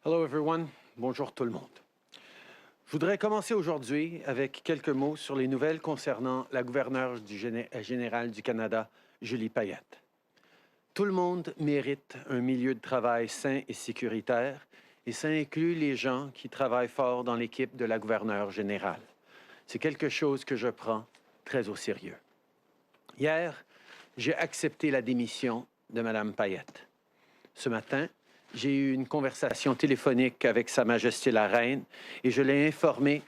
Hello everyone, bonjour tout le monde. Je voudrais commencer aujourd'hui avec quelques mots sur les nouvelles concernant la gouverneure générale du Canada, Julie Payette. Tout le monde mérite un milieu de travail sain et sécuritaire, et ça inclut les gens qui travaillent fort dans l'équipe de la gouverneure générale. C'est quelque chose que je prends très au sérieux. Hier, j'ai accepté la démission de Mme Payette. Ce matin, j'ai eu une conversation téléphonique avec Sa Majesté la Reine et je l'ai informée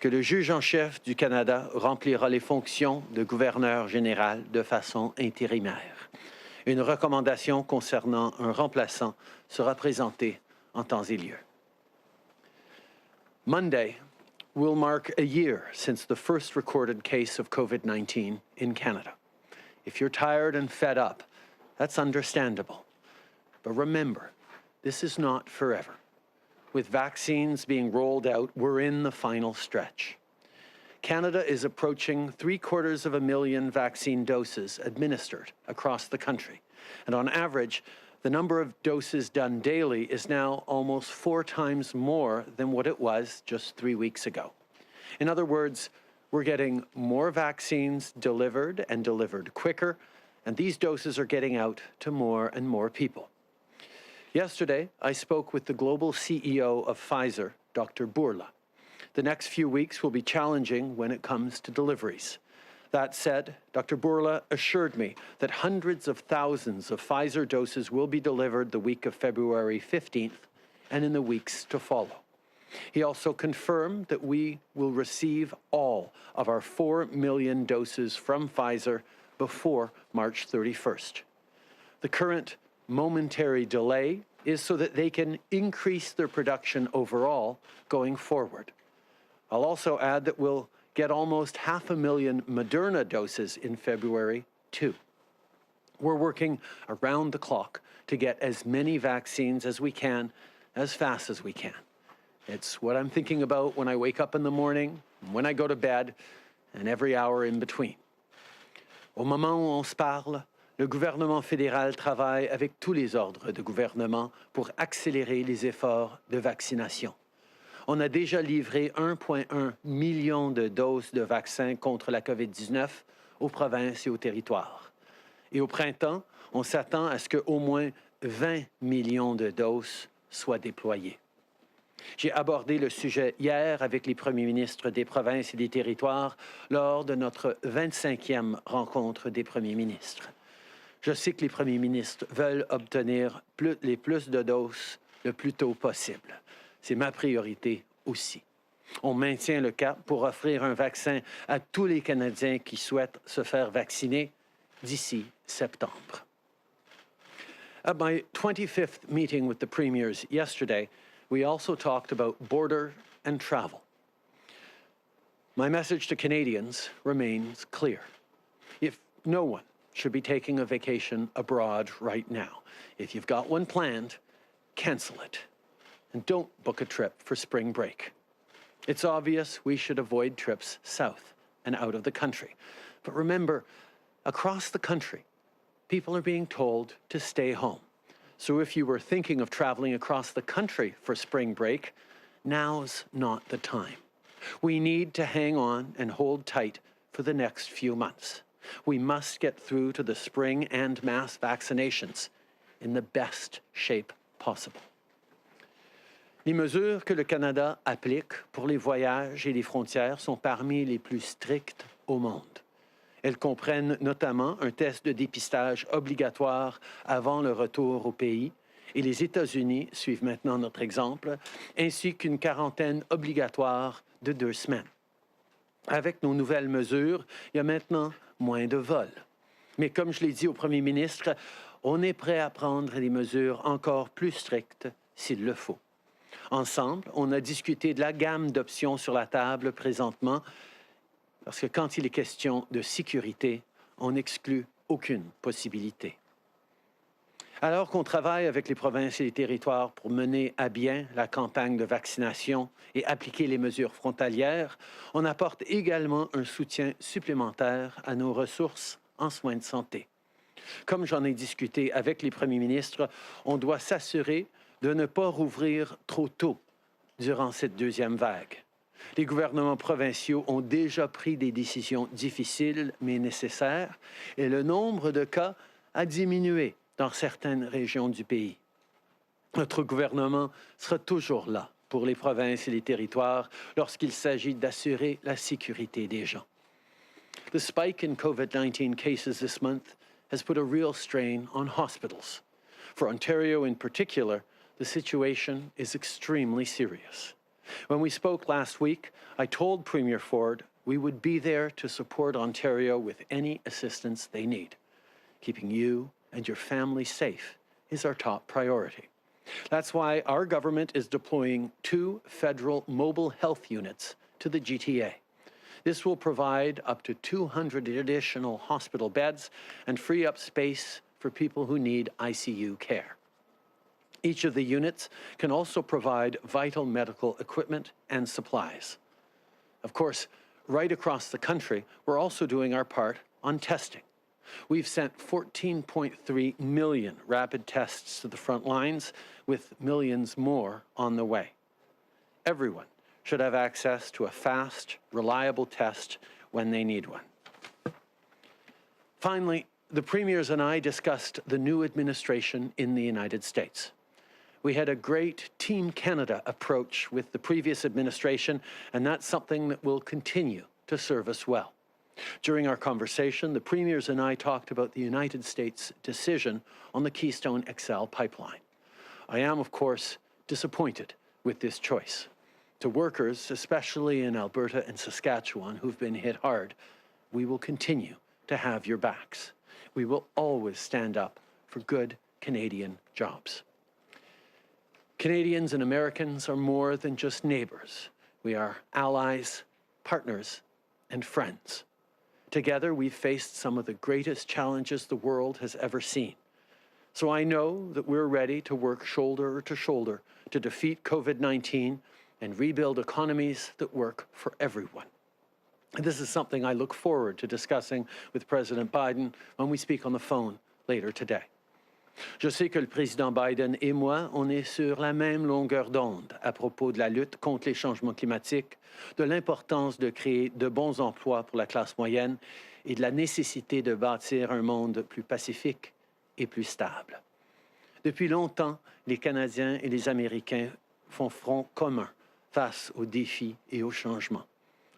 que le juge en chef du Canada remplira les fonctions de gouverneur général de façon intérimaire. Une recommandation concernant un remplaçant sera présentée en temps et lieu. Monday will mark a year since the first recorded case of COVID-19 in Canada. If you're tired and fed up, that's understandable. But remember, this is not forever. With vaccines being rolled out, we're in the final stretch. Canada is approaching 750,000 vaccine doses administered across the country. And on average, the number of doses done daily is now almost 4 times more than what it was just 3 weeks ago. In other words, we're getting more vaccines delivered and delivered quicker, and these doses are getting out to more and more people. Yesterday, I spoke with the global CEO of Plzer, Dr. Bourla. The next few weeks will be challenging when it comes to deliveries. That said, Dr. Bourla assured me that hundreds of thousands of Plzer doses will be delivered the week of February 15th and in the weeks to follow. He also confirmed that we will receive all of our 4 million doses from Plzer before March 31st. The current momentary delay is so that they can increase their production overall going forward. I'll also add that we'll get almost 500,000 Moderna doses in February, too. We're working around the clock to get as many vaccines as we can, as fast as we can. It's what I'm thinking about when I wake up in the morning, when I go to bed, and every hour in between. Au moment où on se parle, le gouvernement fédéral travaille avec tous les ordres de gouvernement pour accélérer les efforts de vaccination. On a déjà livré 1,1 million de doses de vaccins contre la COVID-19 aux provinces et aux territoires. Et au printemps, on s'attend à ce qu'au moins 20 millions de doses soient déployées. J'ai abordé le sujet hier avec les premiers ministres des provinces et des territoires lors de notre 25e rencontre des premiers ministres. Je sais que les premiers ministres veulent obtenir plus de doses le plus tôt possible. C'est ma priorité aussi. On maintient le cap pour offrir un vaccin à tous les Canadiens qui souhaitent se faire vacciner d'ici septembre. At my 25th meeting with the premiers yesterday, we also talked about border and travel. My message to Canadians remains clear. If no one should be taking a vacation abroad right now. If you've got one planned, cancel it. And don't book a trip for spring break. It's obvious we should avoid trips south and out of the country. But remember, across the country, people are being told to stay home. So if you were thinking of traveling across the country for spring break, now's not the time. We need to hang on and hold tight for the next few months. We must get through to the spring and mass vaccinations in the best shape possible. Les mesures que le Canada applique pour les voyages et les frontières sont parmi les plus strictes au monde. Elles comprennent notamment un test de dépistage obligatoire avant le retour au pays, et les États-Unis suivent maintenant notre exemple, ainsi qu'une quarantaine obligatoire de 2 semaines. Avec nos nouvelles mesures, il y a maintenant moins de vols. Mais comme je l'ai dit au premier ministre, on est prêt à prendre des mesures encore plus strictes s'il le faut. Ensemble, on a discuté de la gamme d'options sur la table présentement, parce que quand il est question de sécurité, on n'exclut aucune possibilité. Alors qu'on travaille avec les provinces et les territoires pour mener à bien la campagne de vaccination et appliquer les mesures frontalières, on apporte également un soutien supplémentaire à nos ressources en soins de santé. Comme j'en ai discuté avec les premiers ministres, on doit s'assurer de ne pas rouvrir trop tôt durant cette deuxième vague. Les gouvernements provinciaux ont déjà pris des décisions difficiles mais nécessaires et le nombre de cas a diminué dans certaines régions du pays. Notre gouvernement sera toujours là pour les provinces et les territoires lorsqu'il s'agit d'assurer la sécurité des gens. The spike in COVID-19 cases this month has put a real strain on hospitals. For Ontario in particular, the situation is extremely serious. When we spoke last week, I told Premier Ford we would be there to support Ontario with any assistance they need. Keeping you and your family safe is our top priority. That's why our government is deploying 2 federal mobile health units to the GTA. This will provide up to 200 additional hospital beds and free up space for people who need ICU care. Each of the units can also provide vital medical equipment and supplies. Of course, right across the country, we're also doing our part on testing. We've sent 14.3 million rapid tests to the front lines, with millions more on the way. Everyone should have access to a fast, reliable test when they need one. Finally, the premiers and I discussed the new administration in the United States. We had a great Team Canada approach with the previous administration, and that's something that will continue to serve us well. During our conversation, the premiers and I talked about the United States' decision on the Keystone XL pipeline. I am, of course, disappointed with this choice. To workers, especially in Alberta and Saskatchewan, who've been hit hard, we will continue to have your backs. We will always stand up for good Canadian jobs. Canadians and Americans are more than just neighbors. We are allies, partners, and friends. Together, we've faced some of the greatest challenges the world has ever seen. So I know that we're ready to work shoulder to shoulder to defeat COVID-19 and rebuild economies that work for everyone. And this is something I look forward to discussing with President Biden when we speak on the phone later today. Je sais que le président Biden et moi, on est sur la même longueur d'onde à propos de la lutte contre les changements climatiques, de l'importance de créer de bons emplois pour la classe moyenne et de la nécessité de bâtir un monde plus pacifique et plus stable. Depuis longtemps, les Canadiens et les Américains font front commun face aux défis et aux changements.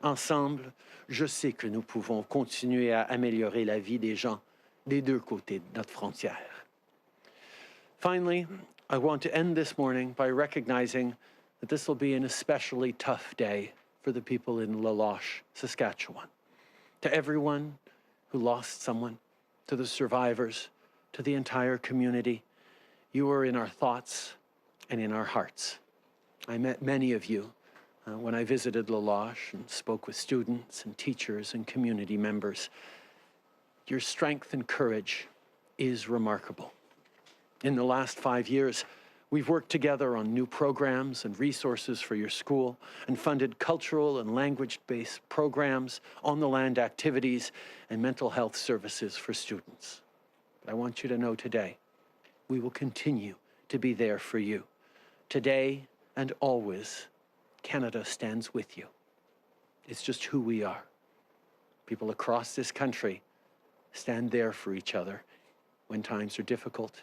Ensemble, je sais que nous pouvons continuer à améliorer la vie des gens des deux côtés de notre frontière. Finally, I want to end this morning by recognizing that this will be an especially tough day for the people in La Loche, Saskatchewan. To everyone who lost someone, to the survivors, to the entire community, you are in our thoughts and in our hearts. I met many of you when I visited La Loche and spoke with students and teachers and community members. Your strength and courage is remarkable. In the last 5 years, we've worked together on new programs and resources for your school and funded cultural and language-based programs, on-the-land activities, and mental health services for students. But I want you to know today, we will continue to be there for you. Today and always, Canada stands with you. It's just who we are. People across this country stand there for each other when times are difficult,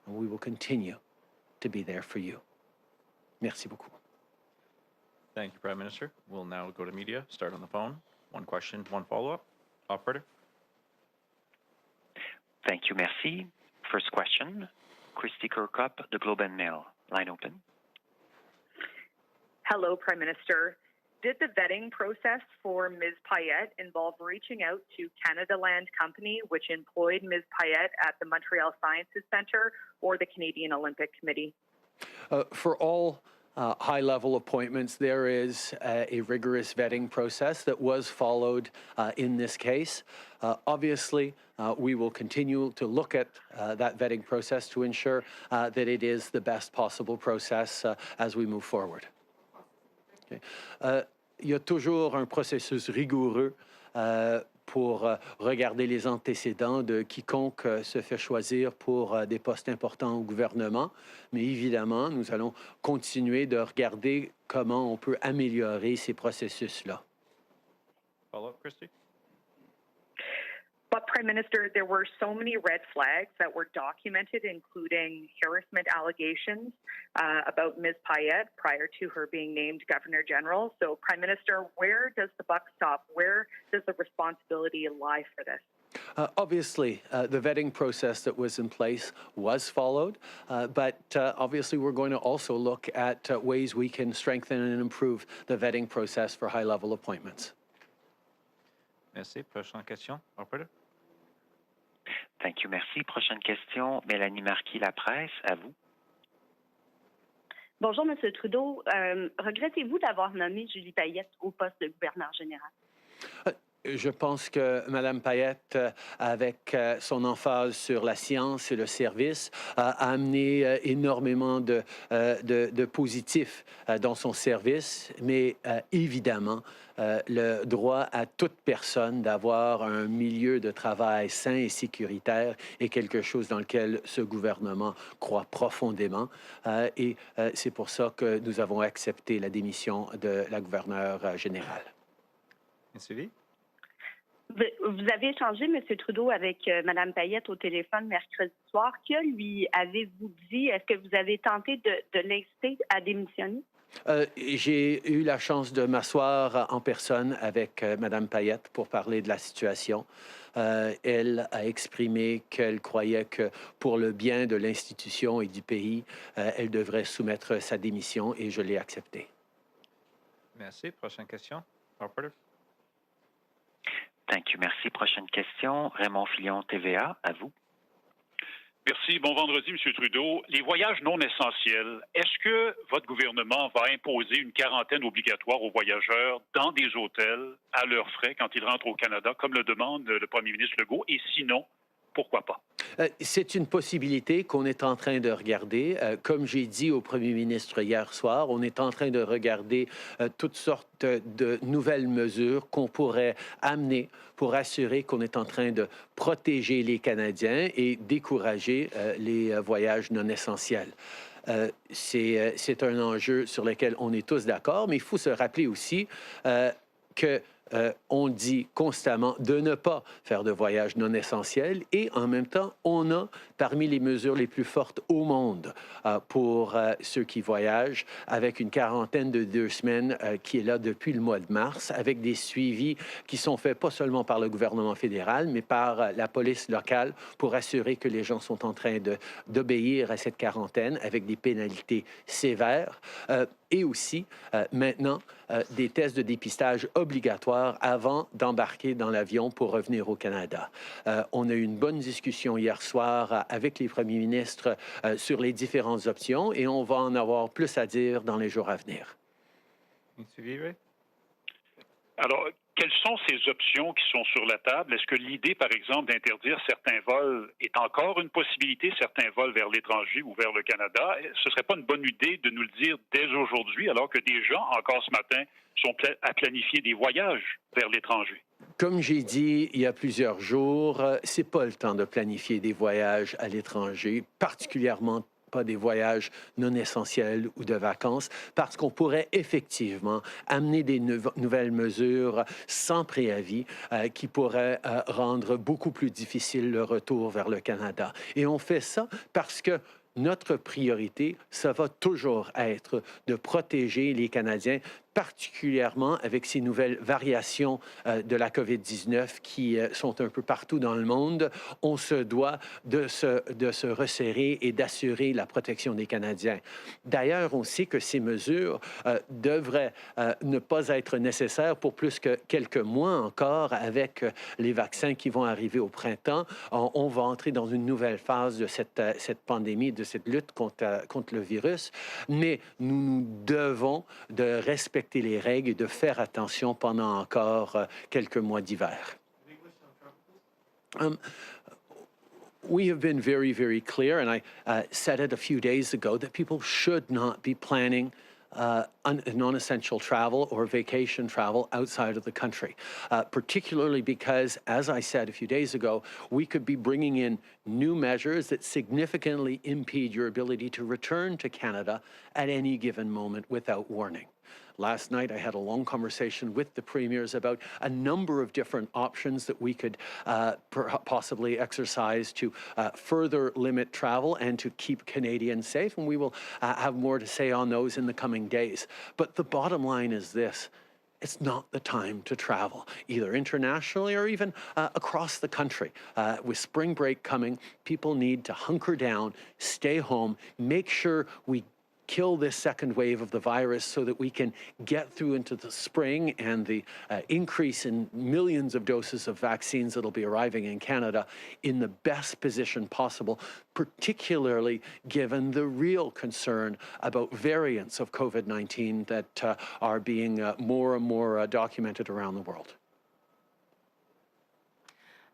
and we will continue to be there for you. Merci beaucoup. Thank you, Prime Minister. We'll now go to media. Start on the phone. One question, one follow-up. Operator. Thank you, merci. First question, Christy Kirkup, The Globe and Mail. Line open. Hello, Prime Minister. Did the vetting process for Ms. Payette involve reaching out to Canada Land Company, which employed Ms. Payette at the Montreal Sciences Centre, or the Canadian Olympic Committee? For all high-level appointments, there is a rigorous vetting process that was followed in this case. Obviously, we will continue to look at that vetting process to ensure that it is the best possible process as we move forward. Okay. Il y a toujours un processus rigoureux pour regarder les antécédents de quiconque se fait choisir pour des postes importants au gouvernement. Mais évidemment, nous allons continuer de regarder comment on peut améliorer ces processus-là. Follow-up, Christy? But, Prime Minister, there were so many red flags that were documented, including harassment allegations about Ms. Payette prior to her being named Governor General. So, Prime Minister, where does the buck stop? Where does the responsibility lie for this? Obviously, the vetting process that was in place was followed, but obviously we're going to also look at ways we can strengthen and improve the vetting process for high-level appointments. Merci. Prochaine question. Operator? Thank you, merci. Prochaine question, Mélanie Marquis, La Presse, à vous. Bonjour, M. Trudeau. Regrettez-vous d'avoir nommé Julie Payette au poste de gouverneur général? Je pense que Mme Payette, avec son emphase sur la science et le service, a amené énormément de positifs dans son service, mais évidemment, le droit à toute personne d'avoir un milieu de travail sain et sécuritaire est quelque chose dans lequel ce gouvernement croit profondément. Et c'est pour ça que nous avons accepté la démission de la gouverneure générale. Merci. Vous avez échangé, M. Trudeau, avec Mme Payette au téléphone mercredi soir. Que lui avez-vous dit? Est-ce que vous avez tenté de l'inciter à démissionner? J'ai eu la chance de m'asseoir en personne avec Mme Payette pour parler de la situation. Elle a exprimé qu'elle croyait que pour le bien de l'institution et du pays, elle devrait soumettre sa démission et je l'ai accepté. Merci. Prochaine question. Operator? Thank you, merci. Prochaine question, Raymond Fillon, TVA, à vous. Merci. Bon vendredi, M. Trudeau. Les voyages non essentiels, est-ce que votre gouvernement va imposer une quarantaine obligatoire aux voyageurs dans des hôtels à leurs frais quand ils rentrent au Canada, comme le demande le premier ministre Legault? Et sinon, pourquoi pas? C'est une possibilité qu'on est en train de regarder. Comme j'ai dit au premier ministre hier soir, on est en train de regarder toutes sortes de nouvelles mesures qu'on pourrait amener pour assurer qu'on est en train de protéger les Canadiens et décourager les voyages non essentiels. C'est un enjeu sur lequel on est tous d'accord, mais il faut se rappeler aussi que on dit constamment de ne pas faire de voyages non essentiels et en même temps, on a parmi les mesures les plus fortes au monde pour ceux qui voyagent avec une quarantaine de 2 semaines qui est là depuis le mois de mars avec des suivis qui sont faits pas seulement par le gouvernement fédéral mais par la police locale pour assurer que les gens sont en train d'obéir à cette quarantaine avec des pénalités sévères. Et aussi, maintenant, des tests de dépistage obligatoires avant d'embarquer dans l'avion pour revenir au Canada. On a eu une bonne discussion hier soir avec les premiers ministres sur les différentes options et on va en avoir plus à dire dans les jours à venir. Alors, quelles sont ces options qui sont sur la table? Est-ce que l'idée, par exemple, d'interdire certains vols est encore une possibilité, certains vols vers l'étranger ou vers le Canada? Ce ne serait pas une bonne idée de nous le dire dès aujourd'hui, alors que des gens, encore ce matin, sont à planifier des voyages vers l'étranger? Comme j'ai dit il y a plusieurs jours, c'est pas le temps de planifier des voyages à l'étranger, particulièrement pas des voyages non essentiels ou de vacances, parce qu'on pourrait effectivement amener des nouvelles mesures sans préavis qui pourraient rendre beaucoup plus difficile le retour vers le Canada. Et on fait ça parce que notre priorité, ça va toujours être de protéger les Canadiens, particulièrement avec ces nouvelles variations de la COVID-19 qui sont un peu partout dans le monde. On se doit de se resserrer et d'assurer la protection des Canadiens. D'ailleurs, on sait que ces mesures devraient ne pas être nécessaires pour plus que quelques mois encore avec les vaccins qui vont arriver au printemps. On va entrer dans une nouvelle phase de cette pandémie, de cette lutte contre le virus, mais nous devons de respecter les règles et de faire attention pendant encore quelques mois d'hiver. We have been very, very clear, and I said it a few days ago, that people should not be planning non-essential travel or vacation travel outside of the country, particularly because, as I said a few days ago, we could be bringing in new measures that significantly impede your ability to return to Canada at any given moment without warning. Last night, I had a long conversation with the premiers about a number of different options that we could possibly exercise to further limit travel and to keep Canadians safe, and we will have more to say on those in the coming days. But the bottom line is this: it's not the time to travel, either internationally or even across the country. With spring break coming, people need to hunker down, stay home, make sure we kill this second wave of the virus so that we can get through into the spring and the increase in millions of doses of vaccines that'll be arriving in Canada in the best position possible, particularly given the real concern about variants of COVID-19 that are being more and more documented around the world.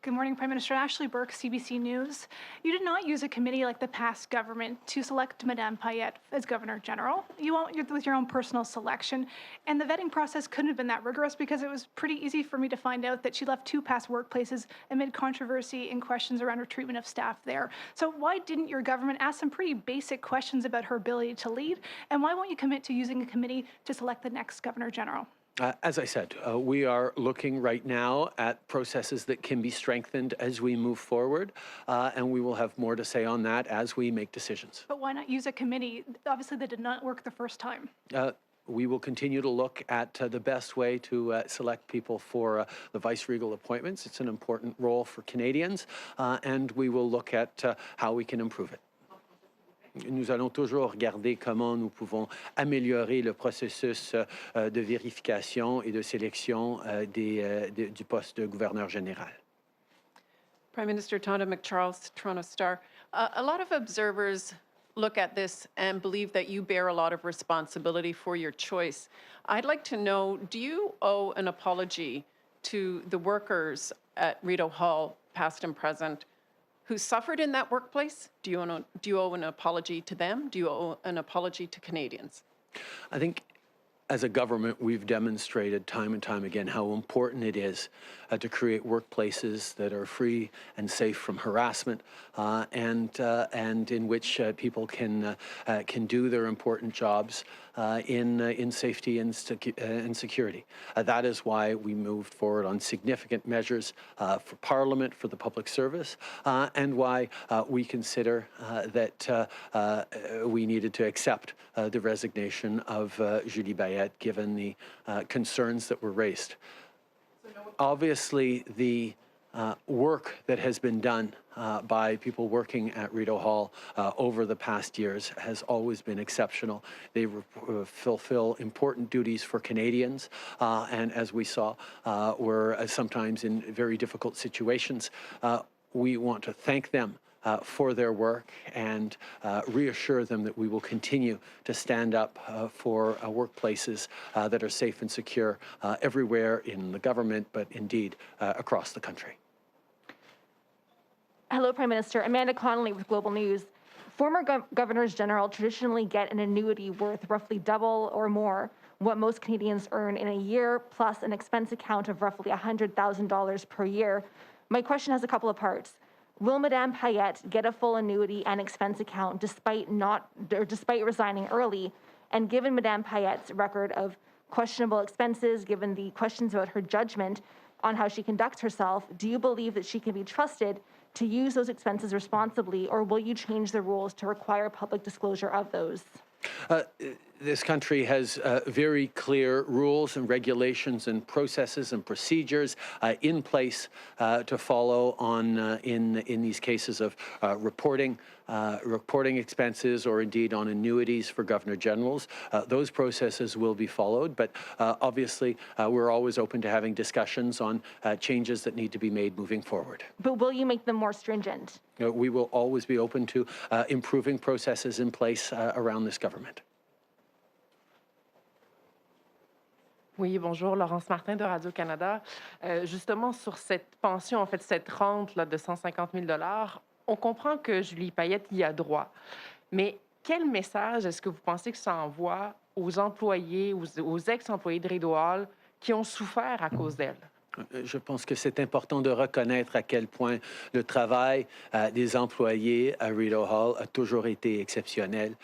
Good morning, Prime Minister. Ashley Burke, CBC News. You did not use a committee like the past government to select Madame Payette as Governor General. You went with your own personal selection, and the vetting process couldn't have been that rigorous because it was pretty easy for me to find out that she left 2 past workplaces amid controversy and questions around her treatment of staff there. So why didn't your government ask some pretty basic questions about her ability to lead, and why won't you commit to using a committee to select the next Governor General? As I said, we are looking right now at processes that can be strengthened as we move forward, and we will have more to say on that as we make decisions. But why not use a committee? Obviously, that did not work the first time. We will continue to look at the best way to select people for the vice-regal appointments. It's an important role for Canadians, and we will look at how we can improve it. Nous allons toujours regarder comment nous pouvons améliorer le processus de vérification et de sélection du poste de gouverneur général. Prime Minister Tonda McCharles, Toronto Star. A lot of observers look at this and believe that you bear a lot of responsibility for your choice. I'd like to know, do you owe an apology to the workers at Rideau Hall, past and present, who suffered in that workplace? Do you owe an apology to them? Do you owe an apology to Canadians? I think as a government, we've demonstrated time and time again how important it is to create workplaces that are free and safe from harassment, and in which people can do their important jobs in safety and security. That is why we moved forward on significant measures for Parliament, for the public service, and why we consider that we needed to accept the resignation of Julie Payette, given the concerns that were raised. Obviously, the work that has been done by people working at Rideau Hall over the past years has always been exceptional. They fulfill important duties for Canadians, and as we saw, were sometimes in very difficult situations. We want to thank them for their work and reassure them that we will continue to stand up for workplaces that are safe and secure everywhere in the government, but indeed across the country. Hello, Prime Minister. Amanda Connolly with Global News. Former governors general traditionally get an annuity worth roughly double or more what most Canadians earn in a year, plus an expense account of roughly $100,000 per year. My question has a couple of parts. Will Madame Payette get a full annuity and expense account despite resigning early? And given Madame Payette's record of questionable expenses, given the questions about her judgment on how she conducts herself, do you believe that she can be trusted to use those expenses responsibly, or will you change the rules to require public disclosure of those? This country has very clear rules and regulations and processes and procedures in place to follow on in these cases of reporting expenses or indeed on annuities for Governor Generals. Those processes will be followed, but obviously we're always open to having discussions on changes that need to be made moving forward. But will you make them more stringent? We will always be open to improving processes in place around this government. Oui, bonjour, Laurence Martin de Radio-Canada. Justement, sur cette pension, en fait, cette rente là, de 150 000 $, on comprend que Julie Payette y a droit. Mais quel message est-ce que vous pensez que ça envoie aux employés, aux ex-employés de Rideau Hall qui ont souffert à cause d'elle? Je pense que c'est important de reconnaître à quel point le travail des employés à Rideau Hall a toujours été exceptionnel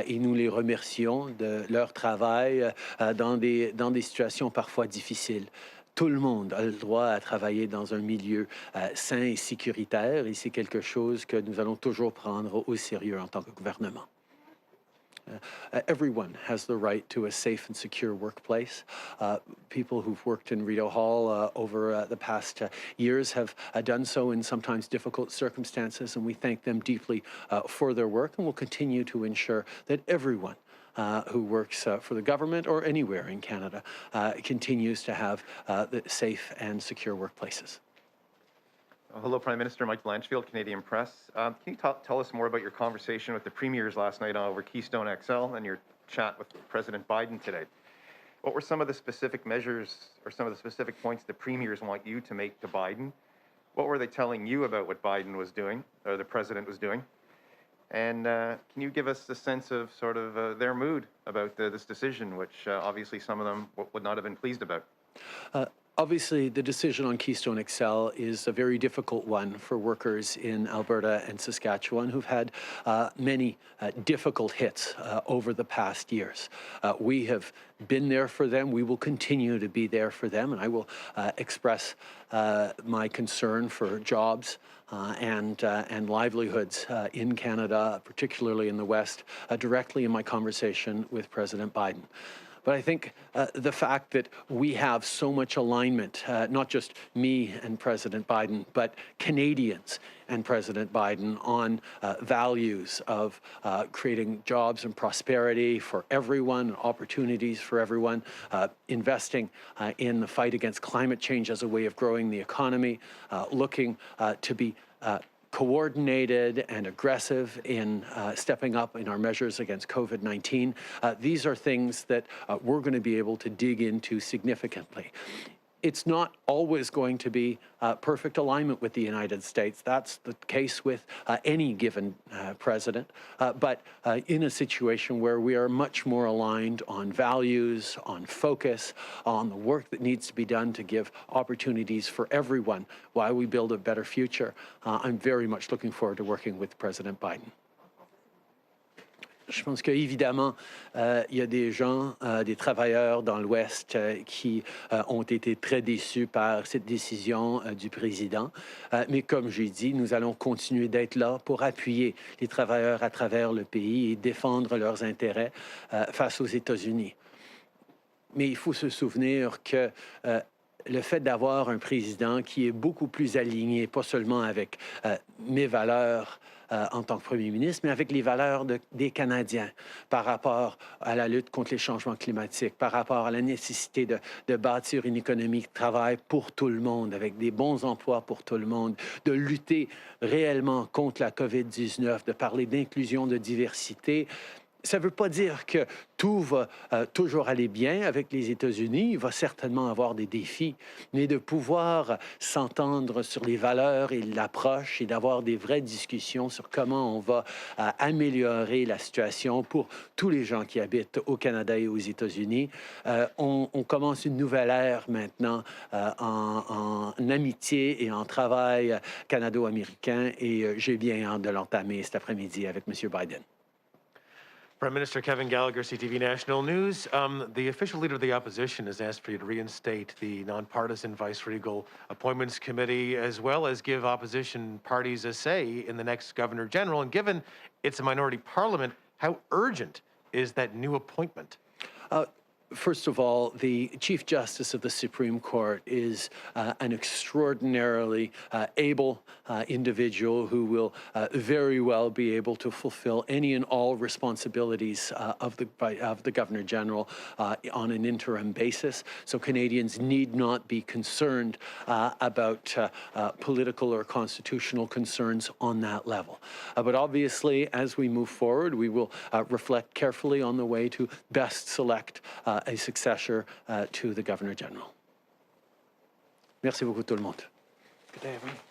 et nous les remercions de leur travail dans des situations parfois difficiles. Tout le monde a le droit à travailler dans un milieu sain et sécuritaire et c'est quelque chose que nous allons toujours prendre au sérieux en tant que gouvernement. Everyone has the right to a safe and secure workplace. People who've worked in Rideau Hall over the past years have done so in sometimes difficult circumstances, and we thank them deeply for their work, and we'll continue to ensure that everyone who works for the government or anywhere in Canada continues to have the safe and secure workplaces. Hello, Prime Minister. Mike Blanchfield, Canadian Press. Can you tell us more about your conversation with the premiers last night over Keystone XL and your chat with President Biden today? What were some of the specific measures or some of the specific points the premiers want you to make to Biden? What were they telling you about what Biden was doing, or the president was doing? And can you give us a sense of sort of their mood about this decision, which obviously some of them would not have been pleased about? Obviously, the decision on Keystone XL is a very difficult one for workers in Alberta and Saskatchewan who've had many difficult hits over the past years. We have been there for them. We will continue to be there for them, and I will express my concern for jobs and livelihoods in Canada, particularly in the West, directly in my conversation with President Biden. But I think the fact that we have so much alignment, not just me and President Biden, but Canadians and President Biden on values of creating jobs and prosperity for everyone, opportunities for everyone, investing in the fight against climate change as a way of growing the economy, looking to be coordinated and aggressive in stepping up in our measures against COVID-19. These are things that we're going to be able to dig into significantly. It's not always going to be perfect alignment with the United States. That's the case with any given president. But in a situation where we are much more aligned on values, on focus, on the work that needs to be done to give opportunities for everyone while we build a better future, I'm very much looking forward to working with President Biden. Je pense qu'évidemment, il y a des gens, des travailleurs dans l'Ouest qui ont été très déçus par cette décision du président. Mais comme j'ai dit, nous allons continuer d'être là pour appuyer les travailleurs à travers le pays et défendre leurs intérêts face aux États-Unis. Mais il faut se souvenir que le fait d'avoir un président qui est beaucoup plus aligné, pas seulement avec mes valeurs en tant que premier ministre, mais avec les valeurs des Canadiens par rapport à la lutte contre les changements climatiques, par rapport à la nécessité de bâtir une économie qui travaille pour tout le monde, avec des bons emplois pour tout le monde, de lutter réellement contre la COVID-19, de parler d'inclusion, de diversité. Ça ne veut pas dire que tout va toujours aller bien avec les États-Unis. Il va certainement avoir des défis, mais de pouvoir s'entendre sur les valeurs et l'approche et d'avoir des vraies discussions sur comment on va améliorer la situation pour tous les gens qui habitent au Canada et aux États-Unis. On commence une nouvelle ère maintenant en amitié et en travail canado-américain et j'ai bien hâte de l'entamer cet après-midi avec M. Biden. Prime Minister Kevin Gallagher, CTV National News. The official leader of the opposition has asked for you to reinstate the nonpartisan Vice-Regal Appointments Committee, as well as give opposition parties a say in the next Governor General. And given it's a minority parliament, how urgent is that new appointment? First of all, the Chief Justice of the Supreme Court is an extraordinarily able individual who will very well be able to fulfill any and all responsibilities of the Governor General on an interim basis. So Canadians need not be concerned about political or constitutional concerns on that level. But obviously, as we move forward, we will reflect carefully on the way to best select a successor to the Governor General. Merci beaucoup tout le monde. Good day, everyone.